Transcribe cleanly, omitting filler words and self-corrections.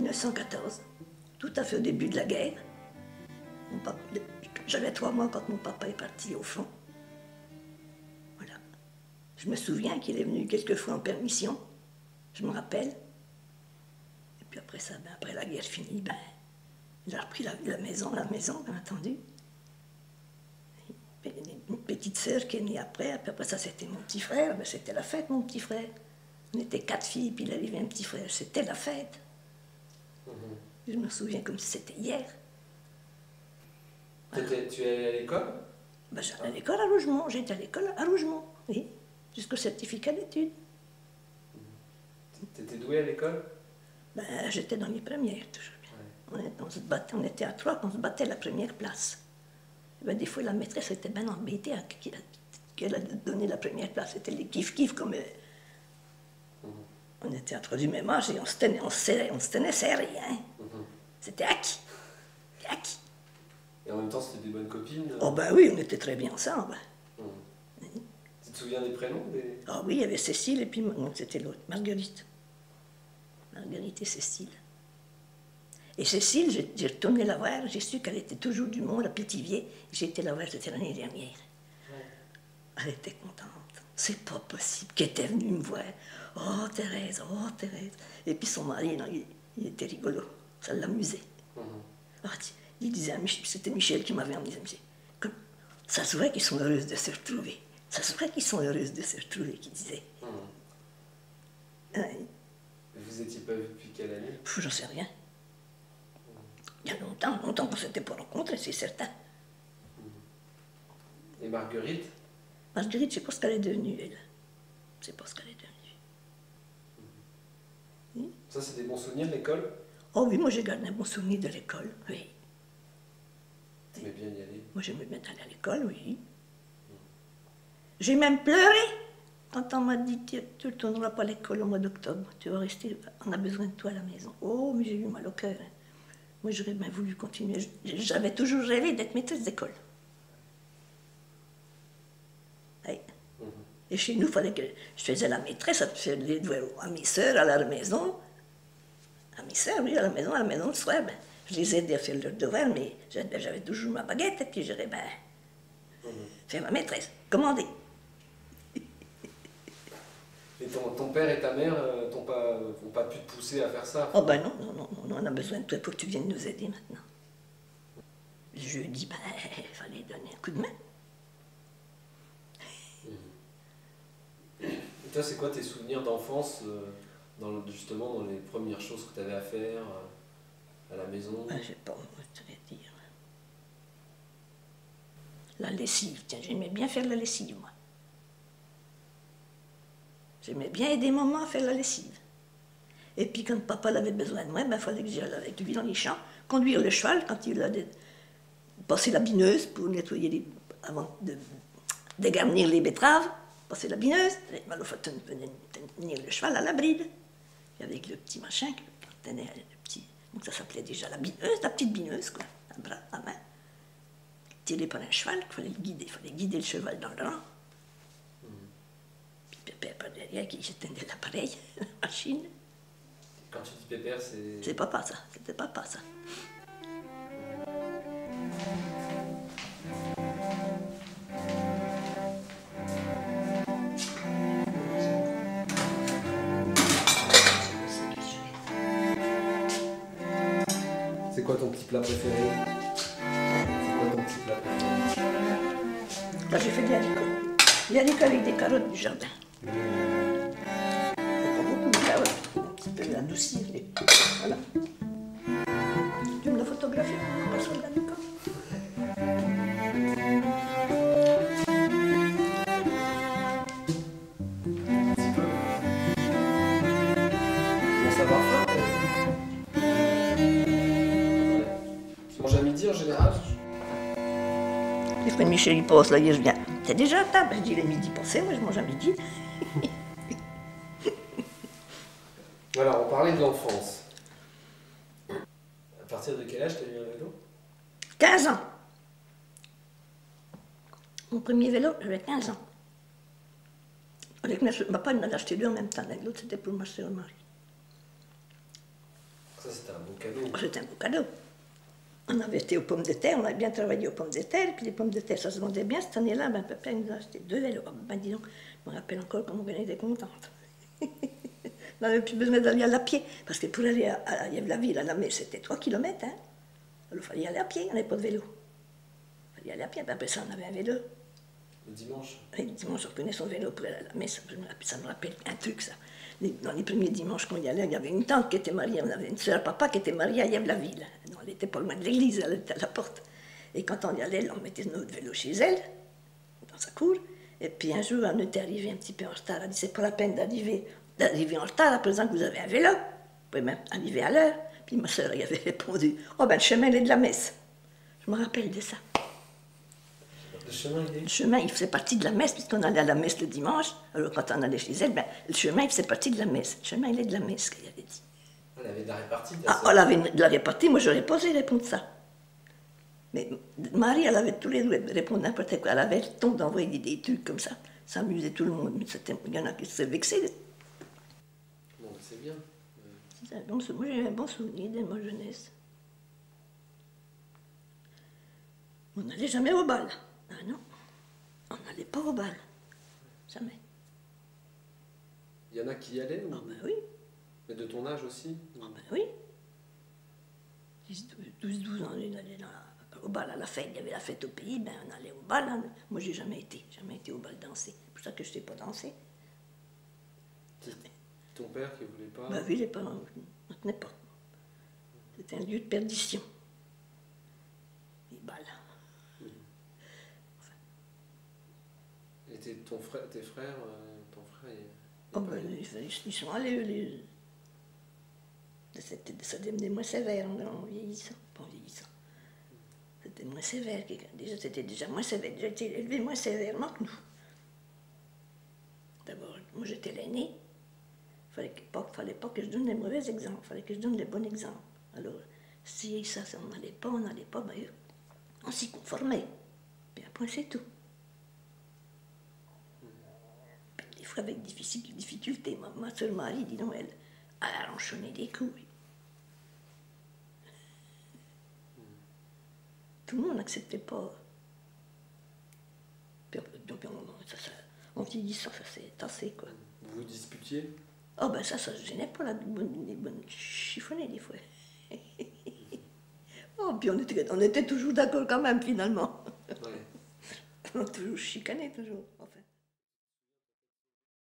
1914, tout à fait au début de la guerre. J'avais 3 mois quand mon papa est parti au front. Voilà. Je me souviens qu'il est venu quelques fois en permission, je me rappelle. Et puis après ça, ben, après la guerre finie, ben, il a repris la maison, bien entendu. Une petite sœur qui est née après, puis après ça c'était mon petit frère, ben, c'était la fête mon petit frère. On était 4 filles, puis il avait un petit frère, c'était la fête. Je me souviens comme si c'était hier. Voilà. Tu es allé à l'école? Ben, j'allais à l'école à Rougemont, j'étais à l'école à Rougemont, oui, jusqu'au certificat d'études. Tu étais douée à l'école? Ben, j'étais dans les premières, toujours bien. Ouais. On était à 3, on se battait la première place. Ben, des fois, la maîtresse était bien embêtée qu'elle a donné la première place. C'était les kiff-kiff comme... On était à 3 du même âge et on se tenait serré. Hein. C'était acquis. Acquis. Et en même temps, c'était des bonnes copines? Oh ben oui, on était très bien ensemble. Tu te souviens des prénoms Ah oui, il y avait Cécile et puis c'était l'autre, Marguerite. Marguerite et Cécile. Et Cécile, j'ai retourné la voir, j'ai su qu'elle était toujours du monde à Pithiviers. J'ai été la voir, c'était l'année dernière. Elle était contente. C'est pas possible qu'elle était venue me voir. Oh Thérèse, oh Thérèse. Et puis son mari, non, il était rigolo, ça l'amusait. Oh, il disait, c'était Michel qui m'avait emmené, comme, ça se voit qu'ils sont heureuses de se retrouver. Ça se voit qu'ils sont heureuses de se retrouver, qu'il disait. Vous étiez pas vus depuis quelle année? J'en sais rien. Il y a longtemps qu'on ne s'était pas rencontrés, c'est certain. Et Marguerite? Marguerite, je sais pas ce qu'elle est devenue, elle. Je sais pas ce qu'elle est devenue. Ça, c'est des bons souvenirs de l'école? Oh oui, moi j'ai gardé un bon souvenir de l'école, oui. Tu aimais bien y aller? Moi j'aimais bien aller à l'école, oui. J'ai même pleuré quand on m'a dit tu ne retourneras pas à l'école au mois d'octobre, tu vas rester, on a besoin de toi à la maison. Oh, mais j'ai eu mal au cœur. Hein. Moi j'aurais bien voulu continuer. J'avais toujours rêvé d'être maîtresse d'école. Oui. Et chez nous, il fallait que je faisais la maîtresse, je faisais les devoirs à mes soeurs, à la maison. À mes soeurs, oui, à la maison le soir. Ben, je les aidais à faire leurs devoirs, mais j'avais toujours ma baguette, et puis j'aurais ben, fait ma maîtresse, commandée. Et ton père et ta mère n'ont pas pu te pousser à faire ça? Oh ben non, on a besoin de toi pour que tu viennes nous aider maintenant. Je lui ai dit, ben, il fallait donner un coup de main. Et toi, c'est quoi tes souvenirs d'enfance, justement dans les premières choses que tu avais à faire à la maison? Ben, je sais pas, je vais te dire. La lessive, tiens, j'aimais bien faire la lessive, moi. J'aimais bien aider maman à faire la lessive. Et puis quand papa avait besoin de moi, il fallait que j'aille avec lui dans les champs, conduire le cheval quand il a passé la bineuse pour nettoyer avant de dégarnir les betteraves, passer la bineuse, il venait tenir le cheval à la bride. Et avec le petit machin, quand tenait le petit, donc ça s'appelait déjà la bineuse, la petite bineuse, quoi, un bras à main, tiré par un cheval, il fallait guider le cheval dans le rang. Pépère par derrière qui tenait l'appareil, la machine. Quand tu dis Pépère, c'est... C'est papa ça, c'était papa ça. C'est quoi ton petit plat préféré? C'est quoi ton petit plat préféré? Là j'ai fait des haricots. Des haricots avec des carottes du jardin. Pas beaucoup de carottes, un petit peu adoucir les... Voilà. Tu me l'as photographié pour qu'on passe l'haricot? Bon savoir-faire. Tu manges à midi en général? Les frères Michel, il passe là, il vient. T'es déjà à table? Je dis, il est midi passé, moi je mange à midi. Voilà, on parlait de l'enfance. À partir de quel âge t'as eu un vélo? 15 ans. Mon premier vélo, j'avais 15 ans. Avec papa, il m'en a acheté 2 en même temps. L'autre, c'était pour ma soeur Marie. Ça, c'était un beau cadeau. C'était un beau cadeau. On avait été aux pommes de terre, on avait bien travaillé aux pommes de terre, puis les pommes de terre, ça se vendait bien. Cette année-là, ben, papa nous a acheté 2 vélos. Ben, dis donc, je me rappelle encore comment on était contente. On n'avait plus besoin d'aller à la pied, parce que pour aller à la ville, à la messe, c'était 3 kilomètres. Hein. Alors, il fallait aller à pied, on n'avait pas de vélo. Il fallait aller à pied, ben, après ça, on avait un vélo. Le dimanche? Et le dimanche, on prenait son vélo pour aller à la messe. Ça me rappelle un truc, ça. Dans les premiers dimanches qu'on y allait, il y avait une tante qui était mariée, on avait une soeur à papa qui était mariée à Yves-la-Ville. Elle n'était pas loin de l'église, elle était à la porte. Et quand on y allait, on mettait notre vélo chez elle, dans sa cour. Et puis un jour, on était arrivé un petit peu en retard. Elle dit, c'est pas la peine d'arriver en retard, à présent que vous avez un vélo. Vous pouvez même arriver à l'heure. Puis ma soeur y avait répondu, oh ben le chemin, il est de la messe. Je me rappelle de ça. Le chemin, il faisait partie de la messe, puisqu'on allait à la messe le dimanche. Alors, quand on allait chez elle, ben, le chemin, il faisait partie de la messe. Le chemin, il est de la messe, qu'elle avait dit. Elle avait de la répartie. Elle avait de la répartie, moi, j'aurais pas osé répondre ça. Mais Marie, elle avait tous les deux répondre n'importe quoi. Elle avait le ton d'envoyer des trucs comme ça. Ça amusait tout le monde. Il y en a qui se vexaient. Bon, c'est bien. Moi, j'ai un bon souvenir de ma jeunesse. On n'allait jamais au bal. Ah non, on n'allait pas au bal. Jamais. Il y en a qui y allaient ou... Ah ben oui. Mais de ton âge aussi? Ah ben oui. 12 ans, on allait au bal à la fête. Il y avait la fête au pays, ben on allait au bal. Hein. Moi, j'ai jamais été au bal danser. C'est pour ça que je ne sais pas danser. Ton père qui voulait pas? Ben oui, les parents ne tenaient pas. C'était un lieu de perdition. Les balles. Et tes frères, ton frère, Oh ben, ils sont allés, ça devenait moins sévère en vieillissant. Pas en vieillissant. C'était moins sévère. C'était déjà moins sévère. J'ai été élevé moins sévèrement que nous. D'abord, moi j'étais l'aîné. Il fallait pas que je donne les mauvais exemples. Il fallait que je donne les bons exemples. Alors, si ça on n'allait pas, ben, on s'y conformait. Puis après, c'est tout. Des fois, avec difficulté, ma soeur Marie, dis donc, elle a enchaîné des coups. Tout le monde n'acceptait pas. Puis, on vieillissant, ça s'est tassé, quoi. Vous vous disputiez? Oh ben ça ne gênait pas, les bonnes chiffonnées, des fois. Oh, puis on était toujours d'accord quand même, finalement. Ouais. On a toujours chicané, toujours, en fait.